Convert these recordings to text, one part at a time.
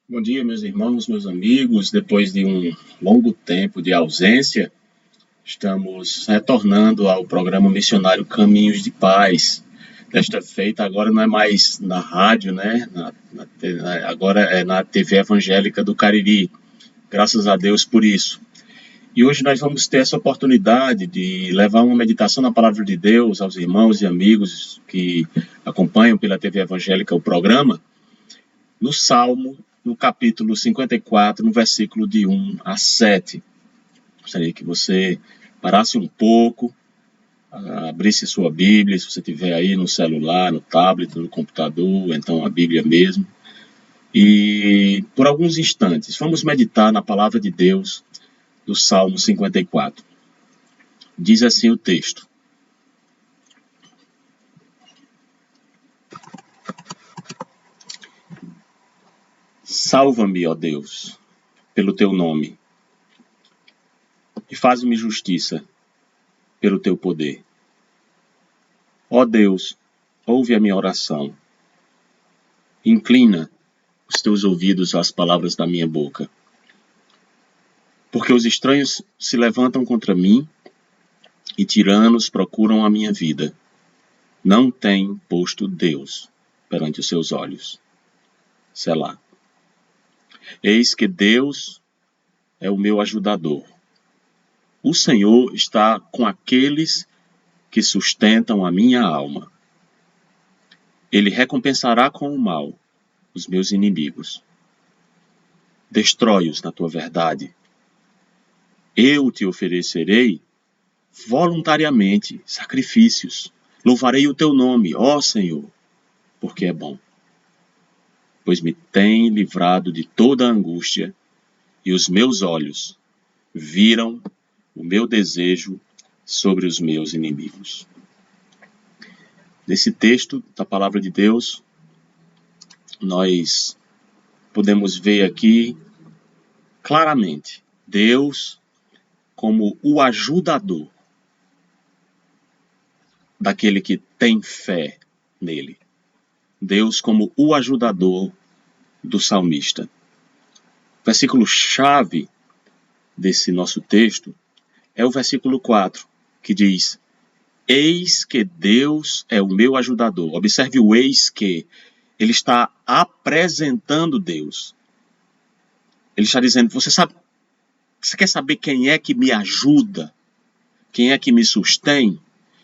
Bom dia, meus irmãos, meus amigos. Depois de um longo tempo de ausência, estamos retornando ao programa missionário Caminhos de Paz. Desta feita, agora não é mais na rádio, né? Agora é na TV Evangélica do Cariri. Graças a Deus por isso. E hoje nós vamos ter essa oportunidade de levar uma meditação na Palavra de Deus aos irmãos e amigos que acompanham pela TV Evangélica o programa, no Salmo, no capítulo 54, no versículo de 1 a 7. Gostaria que você parasse um pouco, abrisse sua Bíblia, se você tiver aí no celular, no tablet, no computador, então a Bíblia mesmo. E por alguns instantes, vamos meditar na Palavra de Deus do Salmo 54. Diz assim o texto: Salva-me, ó Deus, pelo teu nome, e faz-me justiça pelo teu poder. Ó Deus, ouve a minha oração. Inclina os teus ouvidos às palavras da minha boca. Porque os estranhos se levantam contra mim e tiranos procuram a minha vida. Não tem posto Deus perante os seus olhos. Selá. Eis que Deus é o meu ajudador. O Senhor está com aqueles que sustentam a minha alma. Ele recompensará com o mal os meus inimigos. Destrói-os na tua verdade. Eu te oferecerei voluntariamente sacrifícios. Louvarei o teu nome, ó Senhor, porque é bom. Pois me tem livrado de toda a angústia e os meus olhos viram o meu desejo sobre os meus inimigos. Nesse texto da palavra de Deus, nós podemos ver aqui claramente Deus como o ajudador daquele que tem fé nele. Deus como o ajudador do salmista. O versículo-chave desse nosso texto é o versículo 4, que diz: Eis que Deus é o meu ajudador. Observe o eis que. Ele está apresentando Deus. Ele está dizendo, você quer saber quem é que me ajuda? Quem é que me sustém?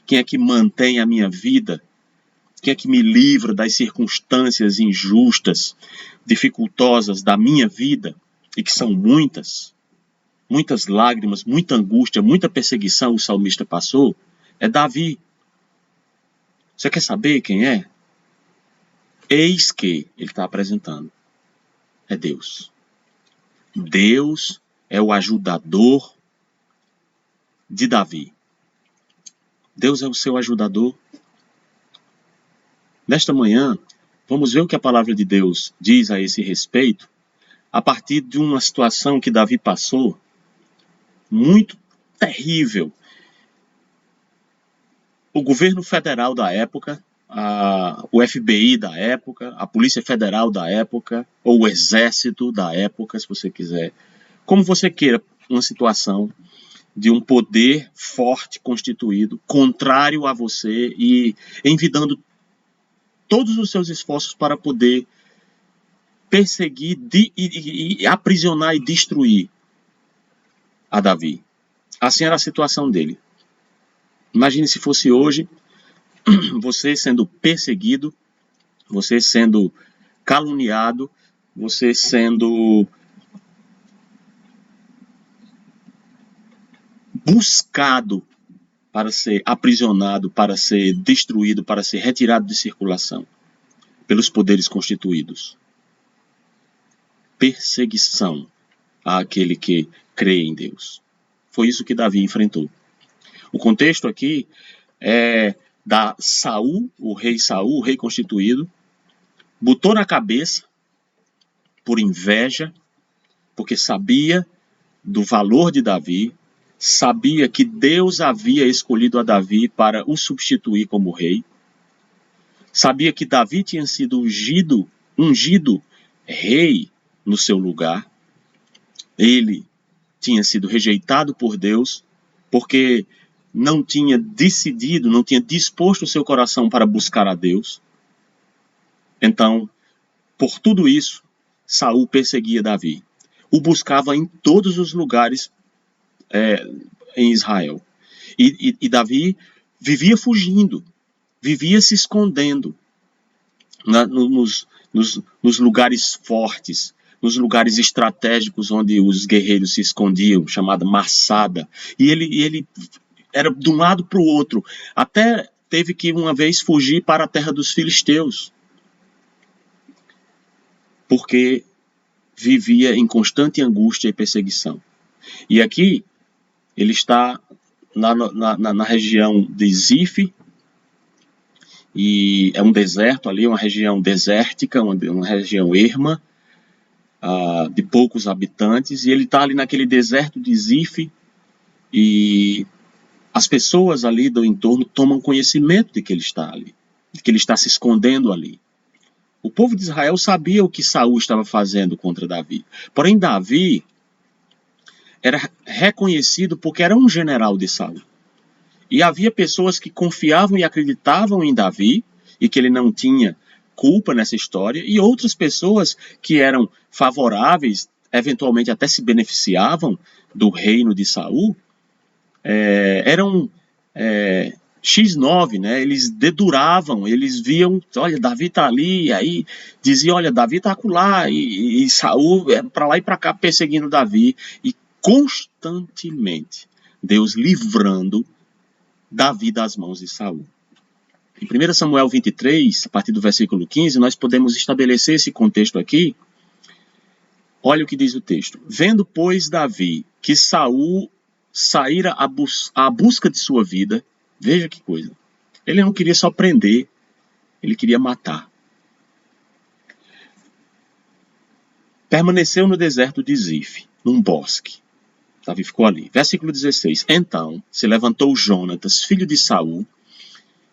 Quem é que mantém a minha vida? Quem é que me livra das circunstâncias injustas, dificultosas da minha vida? E que são muitas. Muitas lágrimas, muita angústia, muita perseguição o salmista passou. É Davi. Você quer saber quem é? Eis que ele está apresentando. É Deus. Deus é o ajudador de Davi. Deus é o seu ajudador. Nesta manhã, vamos ver o que a palavra de Deus diz a esse respeito, a partir de uma situação que Davi passou, muito terrível. O governo federal da época, o FBI da época, a Polícia Federal da época, ou o Exército da época, se você quiser, como você queira, uma situação de um poder forte constituído, contrário a você e envidando todos os seus esforços para poder perseguir e aprisionar e destruir a Davi. Assim era a situação dele. Imagine se fosse hoje, você sendo perseguido, você sendo caluniado, você sendo buscado para ser aprisionado, para ser destruído, para ser retirado de circulação pelos poderes constituídos. Perseguição àquele que crê em Deus. Foi isso que Davi enfrentou. O contexto aqui é da Saul, o rei constituído, botou na cabeça, por inveja, porque sabia do valor de Davi, sabia que Deus havia escolhido a Davi para o substituir como rei, sabia que Davi tinha sido ungido rei no seu lugar. Ele tinha sido rejeitado por Deus porque não tinha decidido, não tinha disposto o seu coração para buscar a Deus. Então, por tudo isso, Saul perseguia Davi. O buscava em todos os lugares em Israel. E Davi vivia fugindo, vivia se escondendo nos lugares fortes, nos lugares estratégicos onde os guerreiros se escondiam, chamada Massada. E ele era de um lado para o outro, até teve que uma vez fugir para a terra dos filisteus, porque vivia em angústia e perseguição. E aqui ele está na região de Zif, e é um deserto ali, uma região desértica, uma região erma, de poucos habitantes, e ele está ali naquele deserto de Zif, e as pessoas ali do entorno tomam conhecimento de que ele está ali, de que ele está se escondendo ali. O povo de Israel sabia o que Saul estava fazendo contra Davi. Porém, Davi era reconhecido porque era um general de Saul. E havia pessoas que confiavam e acreditavam em Davi, e que ele não tinha culpa nessa história, e outras pessoas que eram favoráveis, eventualmente até se beneficiavam do reino de Saul, eram X9, né? Eles deduravam, eles viam, olha, Davi está ali, e aí diziam, olha, Davi está acolá, e Saul para lá e para cá perseguindo Davi, e constantemente Deus livrando Davi das mãos de Saul. Em 1 Samuel 23, a partir do versículo 15, nós podemos estabelecer esse contexto aqui. Olha o que diz o texto. Vendo, pois, Davi que Saul saíra à busca de sua vida, veja que coisa, ele não queria só prender, ele queria matar. Permaneceu no deserto de Zif, num bosque. Davi ficou ali. Versículo 16. Então se levantou Jonatas, filho de Saul,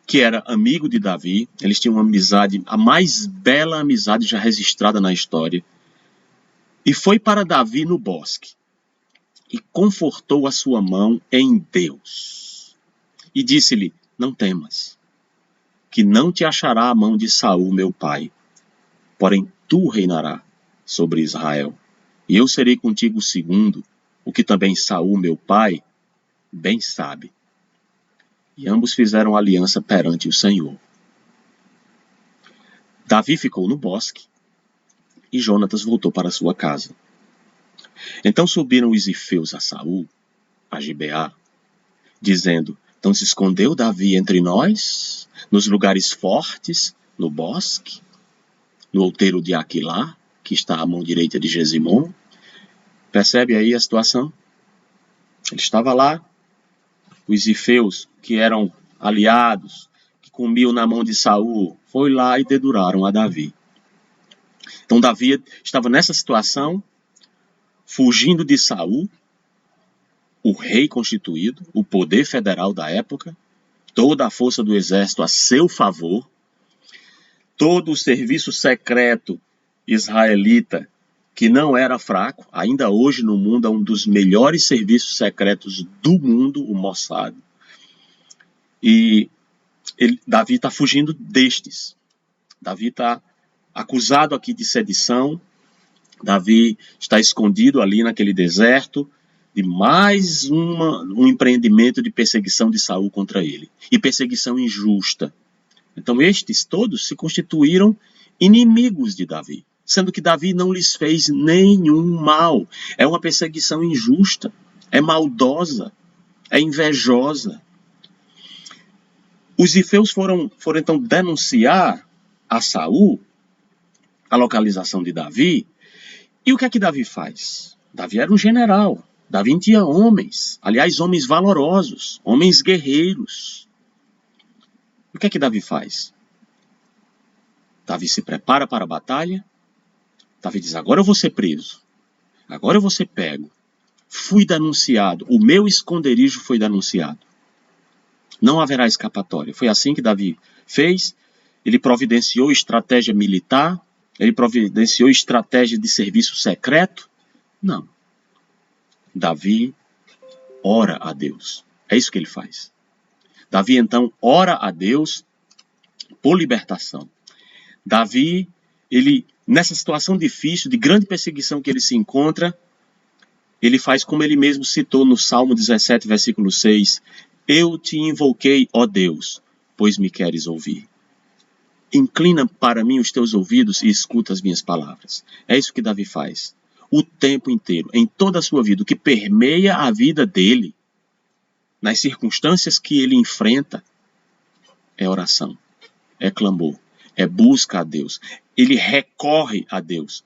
que era amigo de Davi. Eles tinham uma amizade, a mais bela amizade já registrada na história. E foi para Davi no bosque. E confortou a sua mão em Deus. E disse-lhe, não temas, que não te achará a mão de Saul, meu pai. Porém tu reinarás sobre Israel. E eu serei contigo segundo, o que também Saul, meu pai, bem sabe. E ambos fizeram aliança perante o Senhor. Davi ficou no bosque, e Jonatas voltou para sua casa. Então subiram os zifeus a Saul, a Gibeá, dizendo, então se escondeu Davi entre nós, nos lugares fortes, no bosque, no outeiro de Aquilá, que está à mão direita de Gesimon. Percebe aí a situação? Ele estava lá, os zifeus, que eram aliados, que comiam na mão de Saul, foi lá e deduraram a Davi. Então Davi estava nessa situação, fugindo de Saul, o rei constituído, o poder federal da época, toda a força do exército a seu favor, todo o serviço secreto israelita, que não era fraco, ainda hoje no mundo é um dos melhores serviços secretos do mundo, o Mossad. E Davi está fugindo destes. Davi está acusado aqui de sedição. Davi está escondido ali naquele deserto de mais um empreendimento de perseguição de Saul contra ele. E perseguição injusta. Então estes todos se constituíram inimigos de Davi, sendo que Davi não lhes fez nenhum mal. É uma perseguição injusta, é maldosa, é invejosa. Os zifeus foram então denunciar a Saul a localização de Davi. E o que é que Davi faz? Davi era um general. Davi tinha homens, aliás, homens valorosos, homens guerreiros. O que é que Davi faz? Davi se prepara para a batalha. Davi diz, agora eu vou ser preso. Agora eu vou ser pego. Fui denunciado. O meu esconderijo foi denunciado. Não haverá escapatória. Foi assim que Davi fez. Ele providenciou estratégia militar. Ele providenciou estratégia de serviço secreto? Não. Davi ora a Deus. É isso que ele faz. Davi, então, ora a Deus por libertação. Davi, ele, nessa situação difícil, de grande perseguição que ele se encontra, ele faz como ele mesmo citou no Salmo 17, versículo 6. Eu te invoquei, ó Deus, pois me queres ouvir. Inclina para mim os teus ouvidos e escuta as minhas palavras. É isso que Davi faz. O tempo inteiro, em toda a sua vida, o que permeia a vida dele, nas circunstâncias que ele enfrenta, é oração, é clamor, é busca a Deus. Ele recorre a Deus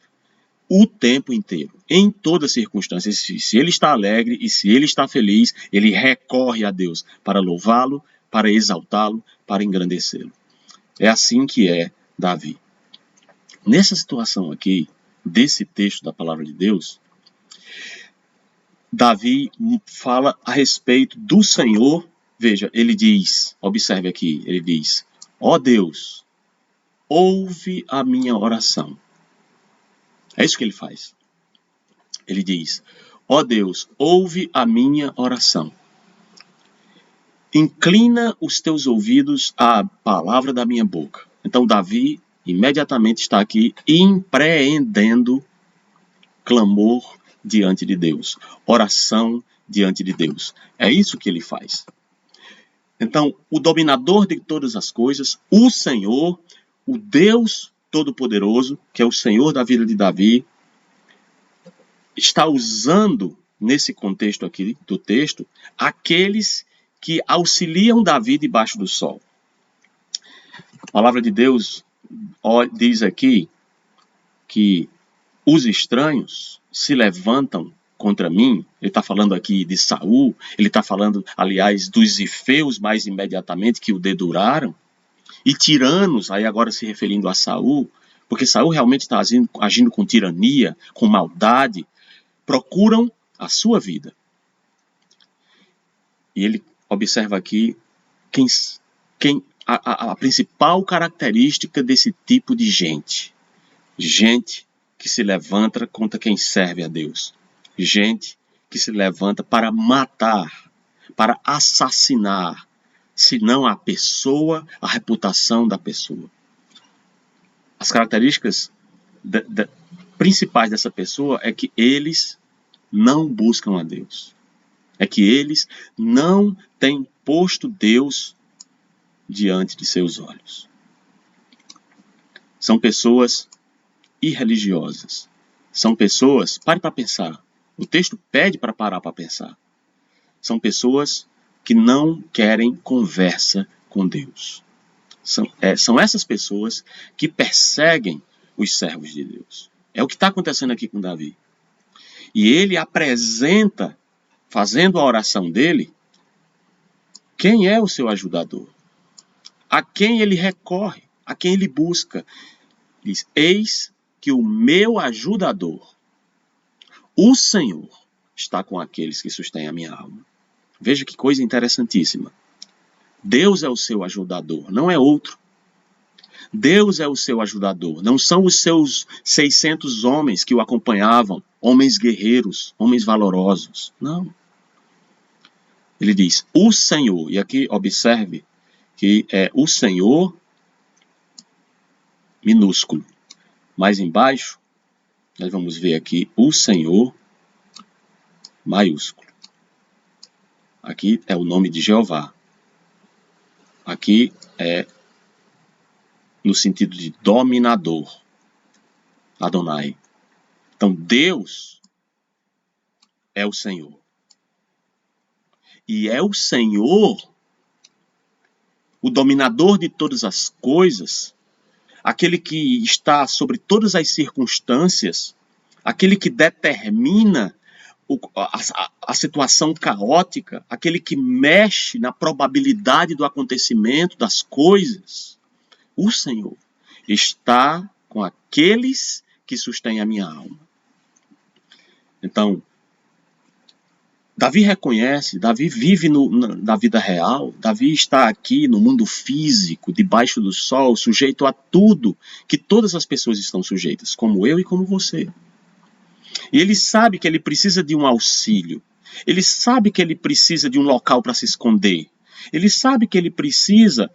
o tempo inteiro, em todas as circunstâncias. Se ele está alegre e se ele está feliz, ele recorre a Deus para louvá-lo, para exaltá-lo, para engrandecê-lo. É assim que é Davi. Nessa situação aqui, desse texto da palavra de Deus, Davi fala a respeito do Senhor. Veja, ele diz, observe aqui, ele diz: ó Deus, ouve a minha oração. É isso que ele faz. Ele diz: ó Deus, ouve a minha oração. Inclina os teus ouvidos à palavra da minha boca. Então Davi imediatamente está aqui empreendendo clamor diante de Deus, oração diante de Deus. É isso que ele faz. Então, o dominador de todas as coisas, o Senhor, o Deus Todo-Poderoso, que é o Senhor da vida de Davi, está usando, nesse contexto aqui do texto, aqueles que auxiliam Davi debaixo do sol. A palavra de Deus diz aqui que os estranhos se levantam contra mim. Ele está falando aqui de Saul, ele está falando, aliás, dos ifeus mais imediatamente que o deduraram, e tiranos, aí agora se referindo a Saul, porque Saul realmente está agindo com tirania, com maldade, procuram a sua vida. E ele observa aqui a principal característica desse tipo de gente. Gente que se levanta contra quem serve a Deus. Gente que se levanta para matar, para assassinar, se não a pessoa, a reputação da pessoa. As características principais dessa pessoa é que eles não buscam a Deus. É que eles não têm posto Deus diante de seus olhos. São pessoas irreligiosas. São pessoas, pare para pensar. O texto pede para parar para pensar. São pessoas que não querem conversa com Deus. São essas pessoas que perseguem os servos de Deus. É o que está acontecendo aqui com Davi. E ele apresenta, fazendo a oração dele, quem é o seu ajudador? A quem ele recorre? A quem ele busca? Diz: eis que o meu ajudador, o Senhor, está com aqueles que sustêm a minha alma. Veja que coisa interessantíssima. Deus é o seu ajudador, não é outro. Deus é o seu ajudador, não são os seus 600 homens que o acompanhavam, homens guerreiros, homens valorosos. Não. Ele diz: o Senhor, e aqui observe que é o Senhor minúsculo. Mais embaixo, nós vamos ver aqui o Senhor maiúsculo. Aqui é o nome de Jeová. Aqui é no sentido de dominador, Adonai. Então Deus é o Senhor. E é o Senhor, o dominador de todas as coisas, aquele que está sobre todas as circunstâncias, aquele que determina a situação caótica, aquele que mexe na probabilidade do acontecimento das coisas. O Senhor está com aqueles que sustêm a minha alma. Então, Davi reconhece, Davi vive na vida real, Davi está aqui no mundo físico, debaixo do sol, sujeito a tudo que todas as pessoas estão sujeitas, como eu e como você. E ele sabe que ele precisa de um auxílio, ele sabe que ele precisa de um local para se esconder, ele sabe que ele precisa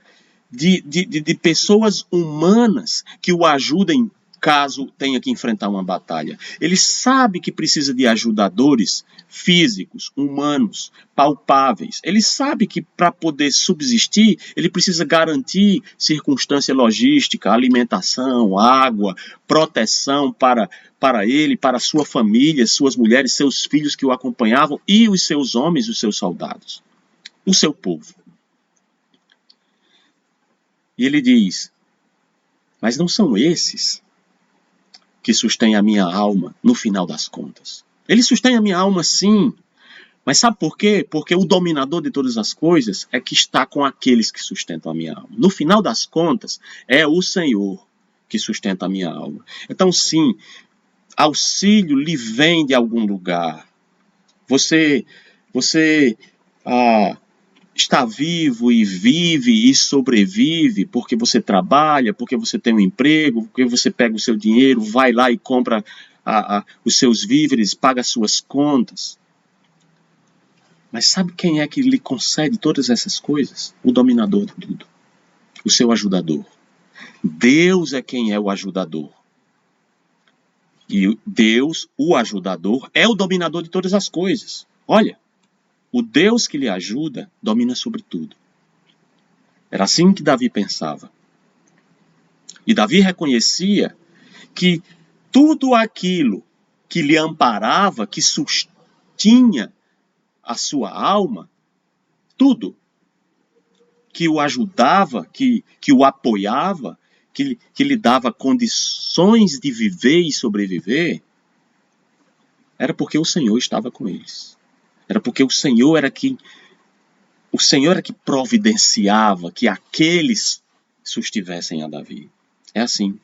de pessoas humanas que o ajudem caso tenha que enfrentar uma batalha. Ele sabe que precisa de ajudadores físicos, humanos, palpáveis. Ele sabe que para poder subsistir, ele precisa garantir circunstância logística, alimentação, água, proteção para ele, para sua família, suas mulheres, seus filhos que o acompanhavam e os seus homens, os seus soldados, o seu povo. E ele diz, mas não são esses que sustêm a minha alma no final das contas. Ele sustém a minha alma sim, mas sabe por quê? Porque o dominador de todas as coisas é que está com aqueles que sustentam a minha alma. No final das contas, é o Senhor que sustenta a minha alma. Então sim, auxílio lhe vem de algum lugar. Você está vivo e vive e sobrevive porque você trabalha, porque você tem um emprego, porque você pega o seu dinheiro, vai lá e compra os seus víveres, paga as suas contas. Mas sabe quem é que lhe concede todas essas coisas? O dominador de tudo. O seu ajudador. Deus é quem é o ajudador. E Deus, o ajudador, é o dominador de todas as coisas. Olha, o Deus que lhe ajuda domina sobre tudo. Era assim que Davi pensava. E Davi reconhecia que tudo aquilo que lhe amparava, que sustinha a sua alma, tudo que o ajudava, que o apoiava, que lhe dava condições de viver e sobreviver, era porque o Senhor estava com eles. Era porque o Senhor era que providenciava que aqueles sustivessem a Davi. É assim.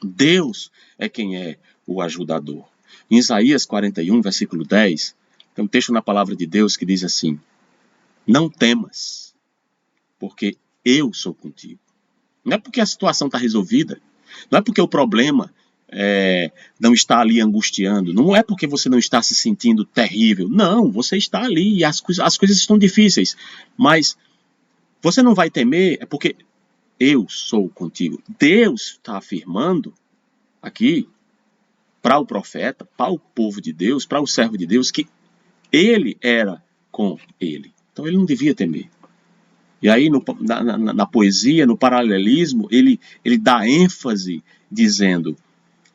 Deus é quem é o ajudador. Em Isaías 41, versículo 10, tem um texto na palavra de Deus que diz assim: não temas, porque eu sou contigo. Não é porque a situação está resolvida, não é porque o problema não está ali angustiando, não é porque você não está se sentindo terrível. Não, você está ali e as coisas estão difíceis. Mas você não vai temer, é porque eu sou contigo. Deus está afirmando aqui para o profeta, para o povo de Deus, para o servo de Deus, que ele era com ele. Então ele não devia temer. E aí na poesia, no paralelismo, ele dá ênfase dizendo: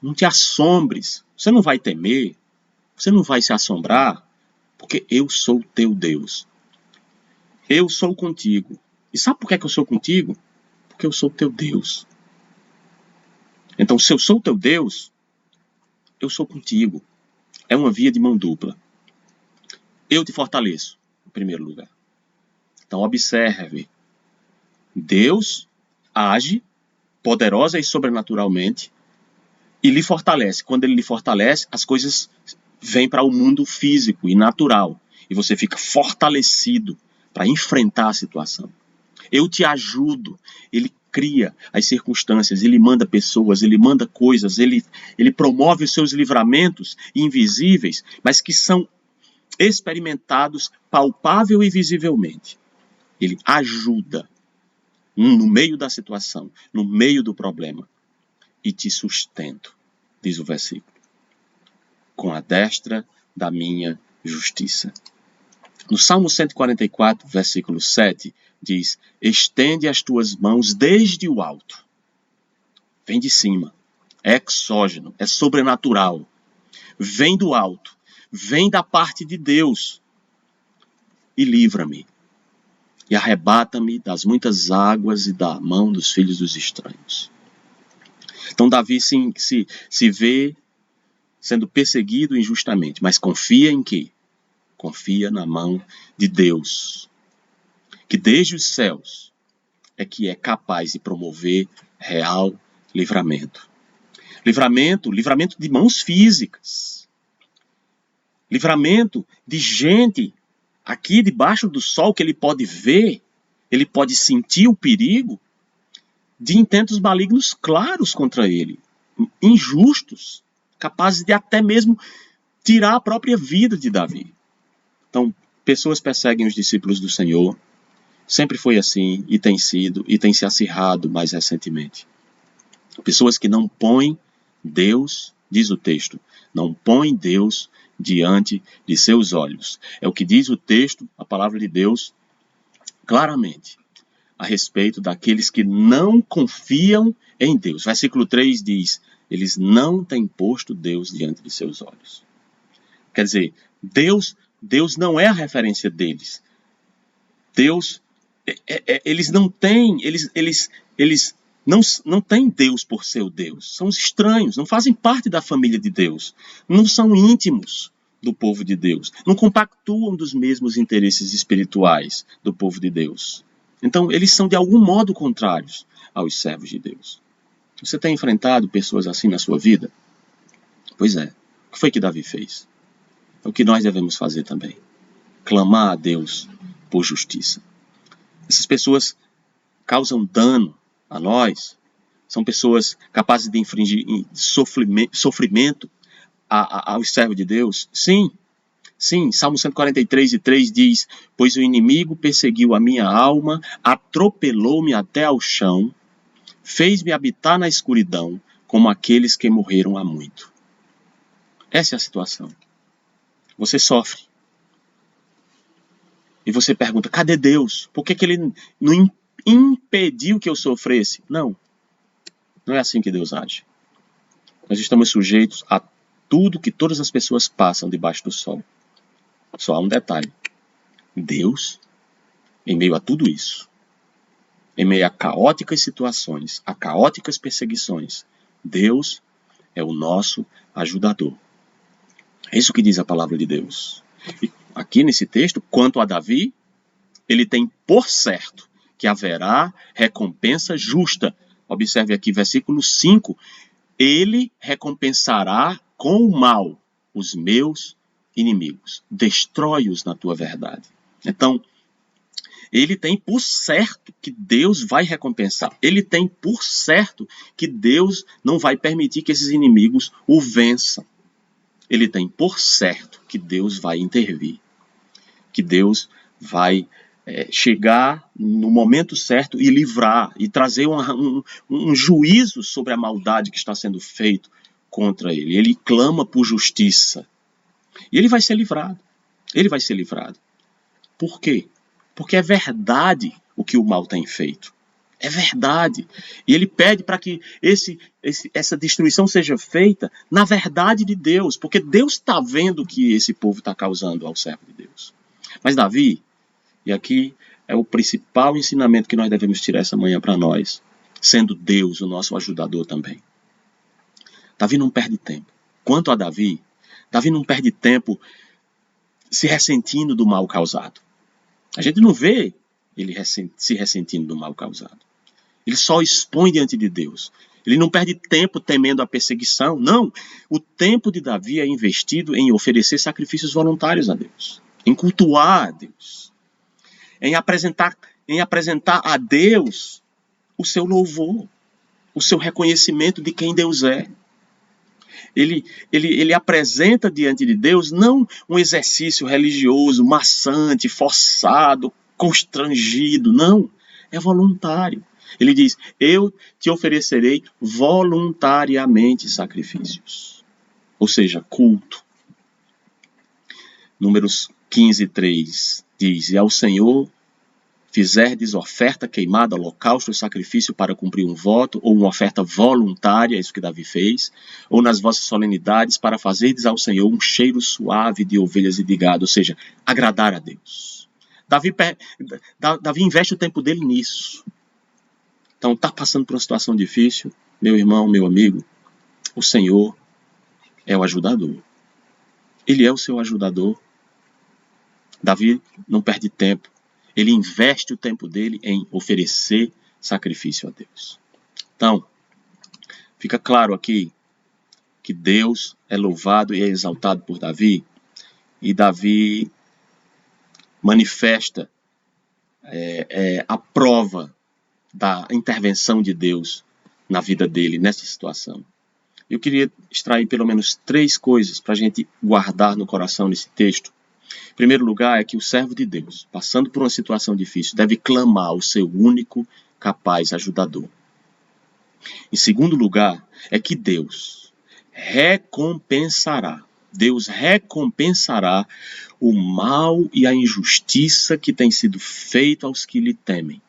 não te assombres, você não vai temer, você não vai se assombrar, porque eu sou teu Deus. Eu sou contigo. E sabe por que eu sou contigo? Porque eu sou teu Deus. Então, se eu sou teu Deus, eu sou contigo. É uma via de mão dupla. Eu te fortaleço, em primeiro lugar. Então, observe. Deus age poderosa e sobrenaturalmente e lhe fortalece. Quando ele lhe fortalece, as coisas vêm para o mundo físico e natural. E você fica fortalecido para enfrentar a situação. Eu te ajudo. Ele cria as circunstâncias, ele manda pessoas, ele manda coisas, ele promove os seus livramentos invisíveis, mas que são experimentados palpável e visivelmente. Ele ajuda no meio da situação, no meio do problema. E te sustento, diz o versículo, com a destra da minha justiça. No Salmo 144, versículo 7, diz: estende as tuas mãos desde o alto. Vem de cima. É exógeno, é sobrenatural. Vem do alto. Vem da parte de Deus. E livra-me. E arrebata-me das muitas águas e da mão dos filhos dos estranhos. Então Davi se vê sendo perseguido injustamente, mas confia em quê? Confia na mão de Deus, que desde os céus é que é capaz de promover real livramento. Livramento de mãos físicas. livramento de gente aqui debaixo do sol que ele pode ver, ele pode sentir o perigo de intentos malignos claros contra ele, injustos, capazes de até mesmo tirar a própria vida de Davi. Então, pessoas perseguem os discípulos do Senhor, sempre foi assim, e tem sido, e tem se acirrado mais recentemente. Pessoas que não põem Deus, diz o texto, não põem Deus diante de seus olhos. É o que diz o texto, a palavra de Deus, claramente, a respeito daqueles que não confiam em Deus. Versículo 3 diz, eles não têm posto Deus diante de seus olhos. Quer dizer, Deus não é a referência deles. Deus, eles não têm, eles não têm Deus por seu Deus. São estranhos, não fazem parte da família de Deus. Não são íntimos do povo de Deus. Não compactuam dos mesmos interesses espirituais do povo de Deus. Então, eles são de algum modo contrários aos servos de Deus. Você tem enfrentado pessoas assim na sua vida? Pois é. O que foi que Davi fez? É o que nós devemos fazer também. Clamar a Deus por justiça. Essas pessoas causam dano a nós. São pessoas capazes de infringir sofrimento aos servos de Deus. Sim. Sim, Salmo 143:3 diz, pois o inimigo perseguiu a minha alma, atropelou-me até ao chão, fez-me habitar na escuridão, como aqueles que morreram há muito. Essa é a situação. Você sofre. E você pergunta, cadê Deus? Por que ele não impediu que eu sofresse? Não é assim que Deus age. Nós estamos sujeitos a tudo que todas as pessoas passam debaixo do sol. Só há um detalhe. Deus, em meio a tudo isso, em meio a caóticas situações, a caóticas perseguições, Deus é o nosso ajudador. É isso que diz a palavra de Deus. E aqui nesse texto, quanto a Davi, ele tem por certo que haverá recompensa justa. Observe aqui, versículo 5. Ele recompensará com o mal os meus inimigos. Destrói-os na tua verdade. Então, ele tem por certo que Deus vai recompensar. Ele tem por certo que Deus não vai permitir que esses inimigos o vençam. Ele tem por certo que Deus vai intervir. Que Deus vai chegar no momento certo e livrar, e trazer um juízo sobre a maldade que está sendo feito contra ele. Ele clama por justiça. E ele vai ser livrado. Ele vai ser livrado. Por quê? Porque é verdade o que o mal tem feito. É verdade. E ele pede para que essa destruição seja feita na verdade de Deus. Porque Deus está vendo o que esse povo está causando ao servo de Deus. Mas Davi, e aqui é o principal ensinamento que nós devemos tirar essa manhã para nós, sendo Deus o nosso ajudador também. Davi não perde tempo. Quanto a Davi não perde tempo se ressentindo do mal causado. A gente não vê ele se ressentindo do mal causado. Ele só expõe diante de Deus. Ele não perde tempo temendo a perseguição. Não. O tempo de Davi é investido em oferecer sacrifícios voluntários a Deus. Em cultuar a Deus. Em apresentar a Deus o seu louvor. O seu reconhecimento de quem Deus é. Ele apresenta diante de Deus não um exercício religioso, maçante, forçado, constrangido. Não. É voluntário. Ele diz, eu te oferecerei voluntariamente sacrifícios. Ou seja, culto. Números 15:3 diz, e ao Senhor fizerdes oferta queimada, holocausto e sacrifício para cumprir um voto, ou uma oferta voluntária, é isso que Davi fez, ou nas vossas solenidades para fazerdes ao Senhor um cheiro suave de ovelhas e de gado, ou seja, agradar a Deus. Davi investe o tempo dele nisso. Então, está passando por uma situação difícil, meu irmão, meu amigo, o Senhor é o ajudador. Ele é o seu ajudador. Davi não perde tempo. Ele investe o tempo dele em oferecer sacrifício a Deus. Então, fica claro aqui que Deus é louvado e é exaltado por Davi, E Davi manifesta a prova da intervenção de Deus na vida dele, nessa situação. Eu queria extrair pelo menos 3 coisas para a gente guardar no coração nesse texto. Em primeiro lugar, é que o servo de Deus, passando por uma situação difícil, deve clamar ao seu único, capaz ajudador. Em segundo lugar, é que Deus recompensará o mal e a injustiça que tem sido feito aos que lhe temem.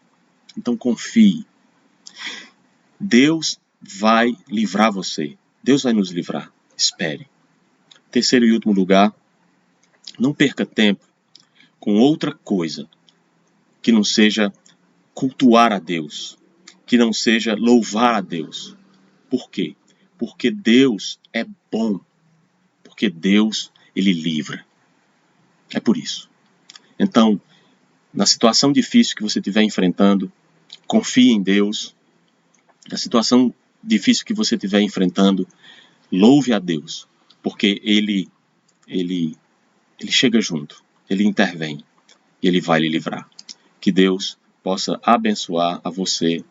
Então confie. Deus vai livrar você. Deus vai nos livrar. Espere. Terceiro e último lugar, não perca tempo com outra coisa que não seja cultuar a Deus, que não seja louvar a Deus. Por quê? Porque Deus é bom. Porque Deus, Ele livra. É por isso. Então, na situação difícil que você estiver enfrentando, confie em Deus. Na situação difícil que você estiver enfrentando, louve a Deus. Porque Ele chega junto. Ele intervém. E Ele vai lhe livrar. Que Deus possa abençoar a você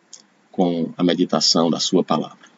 com a meditação da sua palavra.